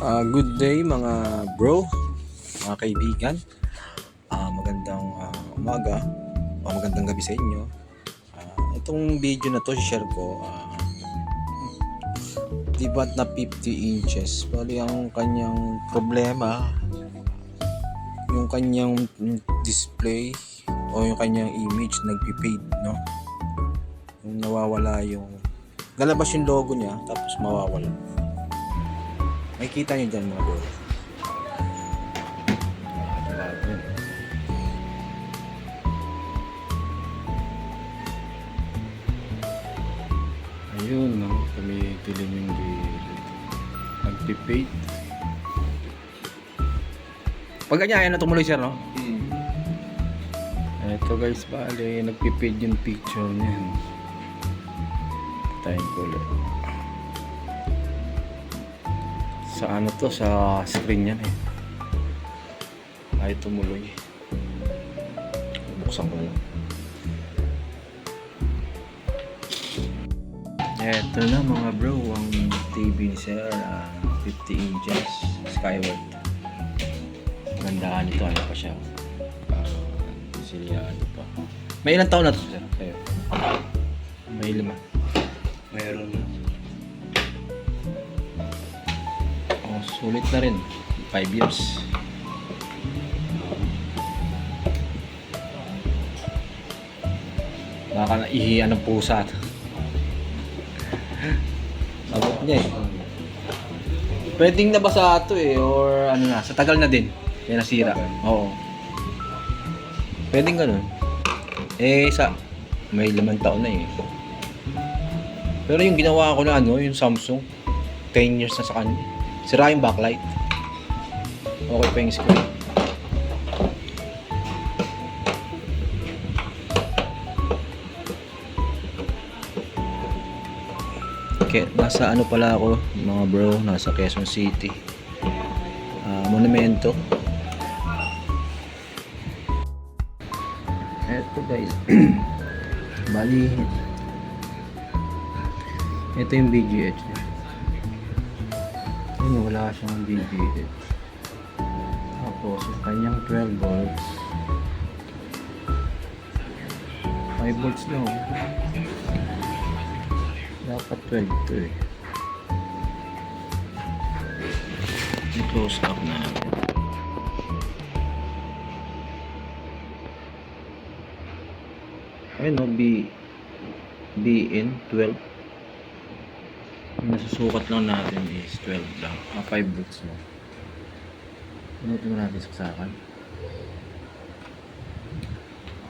Good day mga bro, mga kaibigan. Magandang umaga o magandang gabi sa inyo. Itong video na to share ko, Dibat na 50 inches. Bali ang kanyang problema, yung kanyang display o yung kanyang image nagpi-fade, no? Yung nawawala yung lalabas yung logo niya tapos mawawala. Makikita niyo dyan mga bro. Ayun, no? Tumikilim yung gilid. Nagpipate. Pag ganyan, na tumuloy sir, no? Eto guys, bali, nagpipate yung picture niyan. Tayo ko ulit. Sa ano to? Sa screen yan eh. Ay tumuloy. Buksan ko lang. Eto na mga bro, ang TV ni Sir, 50 inches skyward. Gandahan ito, ano pa siya. Silyado pa. May ilang taon na to Sir? Kayo? May 5. Mayroon na. Oh, sulit na rin. 5 years. Baka naihiyan ng pusa ito. Abot niya eh. Pwedeng nabasa ito eh, or ano na, sa tagal na din. Kaya nasira. Oo. Pwedeng ganun. May 5 taon na eh. Pero yung ginawa ko na ano, yung Samsung, 10 years na sa kanya. Sira yung backlight. Okay pa yung screen. Nasa ano pala ako mga bro, nasa Quezon City, Monumento. Eto guys. Bali ito yung BGH niya. Ayun, wala siyang BGH. Tapos yung kanyang 12 volts, 5 volts lang. Dapat 12 to eh. I-close up natin. Ayun no, BN 12. Yung nasusukat lang natin is 12 lang. 5 volts lang. Pinutin mo natin saksakan.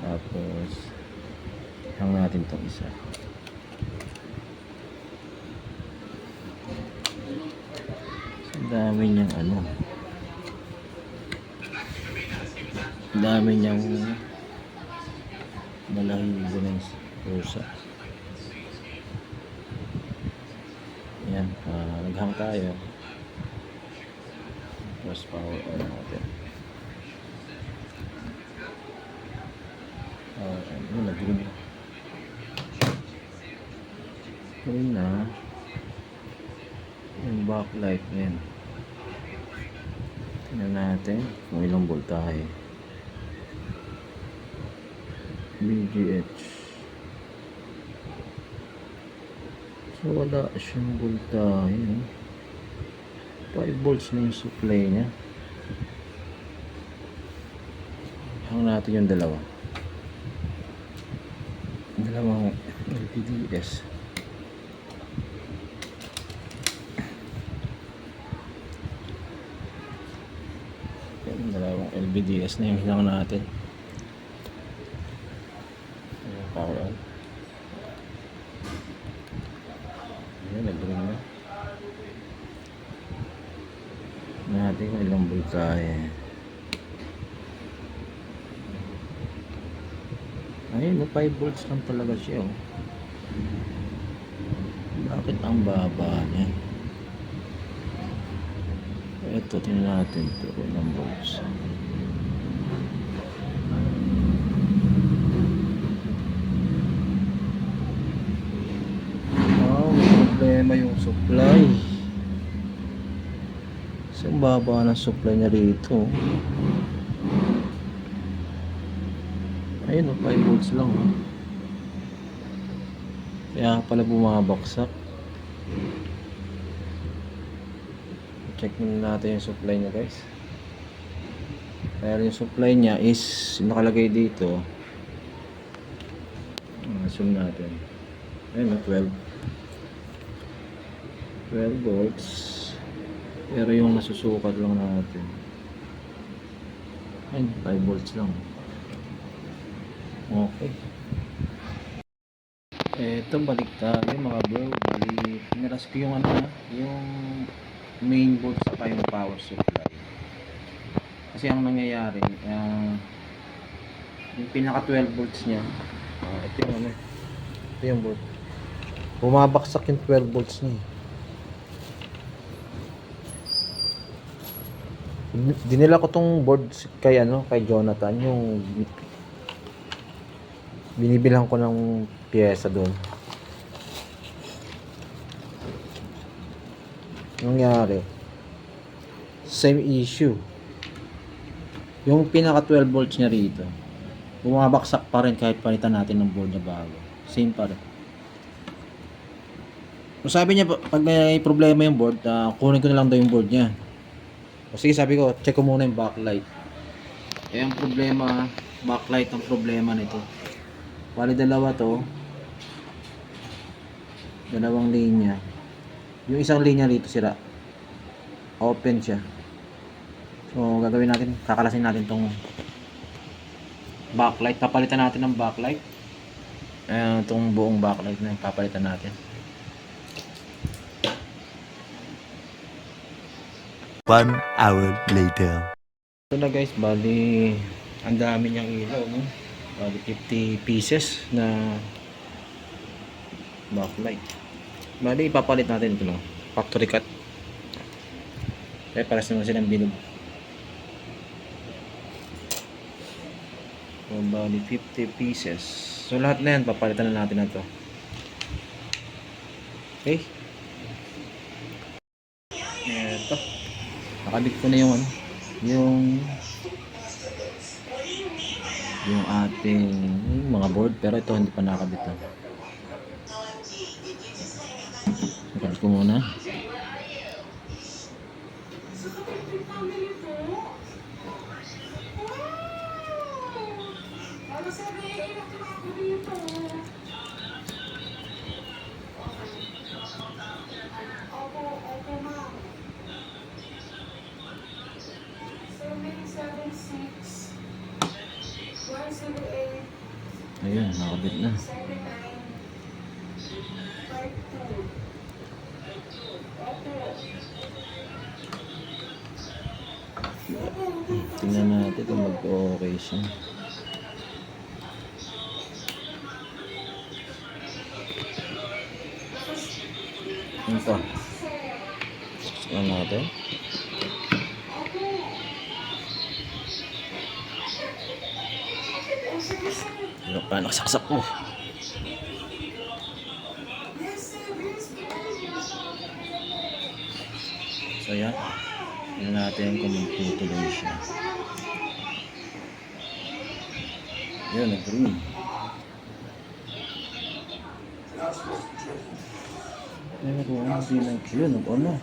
Tapos hang natin itong isa. Dami niyang ano, dami niyang balahibo ng pusa. Yan, naghang tayo. Tapos power on natin. Nag-green na. Green na. Yung backlight na yan. Tingnan natin kung ilang voltahe. BGH. So wala siyang voltahe. 5 volts na yung supply niya. Hang natin yung dalawang LPDS. Dalawang LVDS na yung hilang natin. Power on. Ayan, nag-green na. Natin kung ilang voltahe. Ayun, 5 volts lang talaga siya. Bakit ang baba niya? Ito, tingnan natin ito kung ilang volts. May problema yung supply. baba ng supply niya rito. Ayun, 5 volts lang. Kaya pala bumabaksak. Check muna natin yung supply niya, guys. Kaya yung supply niya is nakalagay dito. Zoom natin. Ayun, 12 volts. Pero yung nasusukat lang natin, ayun, 5 volts lang. Okay. Eto, balik tayo mga bro. Bali, niras ko yung yung main board sa yung power supply. Kasi ang nangyayari, yung pinaka 12 volts niya, ito yung ito yung board. Bumabaksak yung 12 volts niya. Dinila ko tong board kay kay Jonathan, yung binibilang ko ng piyesa doon. Nangyari, same issue. Yung pinaka 12 volts niya rito, bumabaksak pa rin kahit palitan natin ng board na bago. Same pa rin. So sabi niya, pag may problema yung board, kunin ko na lang daw yung board niya. O sige, sabi ko, check ko muna yung backlight. Ang problema, backlight ang problema nito. Bali dalawa to. Dalawang linya. Yung isang linya rito sira. Open siya. So gagawin natin, kakalasin natin tong backlight. Papalitan natin ng backlight. Itong buong backlight na papalitan natin. 1 hour later. Ito na guys, bali ang dami niyang ilaw, no? Bali 50 pieces na backlight. Bali ipapalit natin ito, no? Factory cut. Kaya pares naman silang bilog. So bali 50 pieces. So lahat na yan papalitan na natin na to. Okay. Ito. Nakabit ko na yung ating mga board, pero ito hindi pa nakabit. Nakabit ko muna. Ayun, nakabit na. Tingnan natin kung mag-okay siya. Ito. Tingnan natin. Ano pa nakasaksak ko? So yan. Tingnan natin kung magtutuloy siya. Yun, nag-green. Yun, nag-on.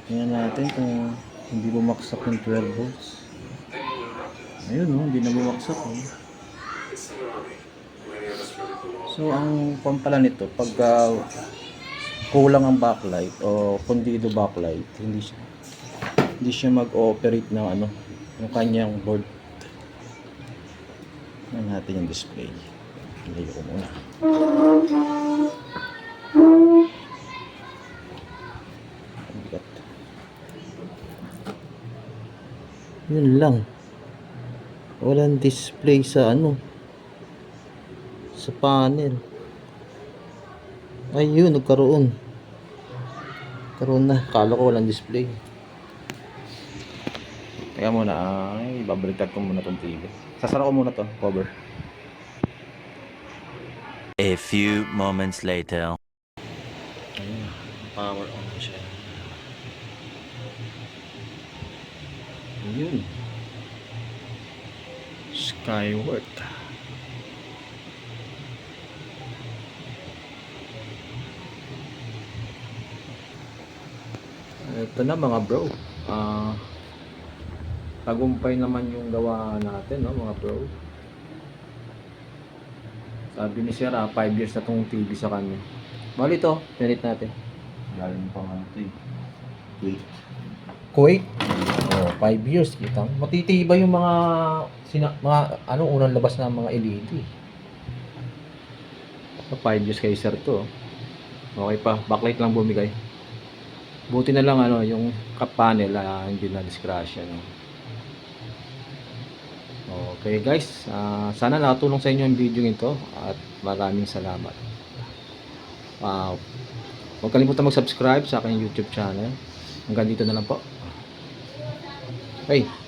Tingnan natin kung hindi bumaksak yung 12 volts. Ayun, hindi na bumaksak. So ang pampala nito, pag kulang ang backlight o pundido backlight, hindi siya mag-ooperate ng yung kanyang board. Tingnan natin yung display. Ilayo ko muna. Yun lang. Walang display sa sa panel. Ayun, nagkaroon na. Kala ko walang display. Teka muna, babaliktad ko muna tong TV. Sasara ko muna to cover. A few moments later. Ayun, power on siya. Yun. Skyward. Ito na mga bro. Tagumpay naman yung gawa natin, no, mga bro. Sabi ni Sir, 5 years na tong TV sa kanya. Bali ito, pinit natin. Galing pa nga ito eh. Wait. Kuwait. Oh, 5 years kita. Matitibay yung mga unang labas na mga LED. 5 years kay Sir to. Okay pa, backlight lang bumigay. Buti na lang yung panel hindi na disgrasya, no. Okay guys, sana nakatulong sa inyo yung video ito at maraming salamat. Huwag kalimutan mag-subscribe sa aking YouTube channel. Hanggang dito na lang po. Hey!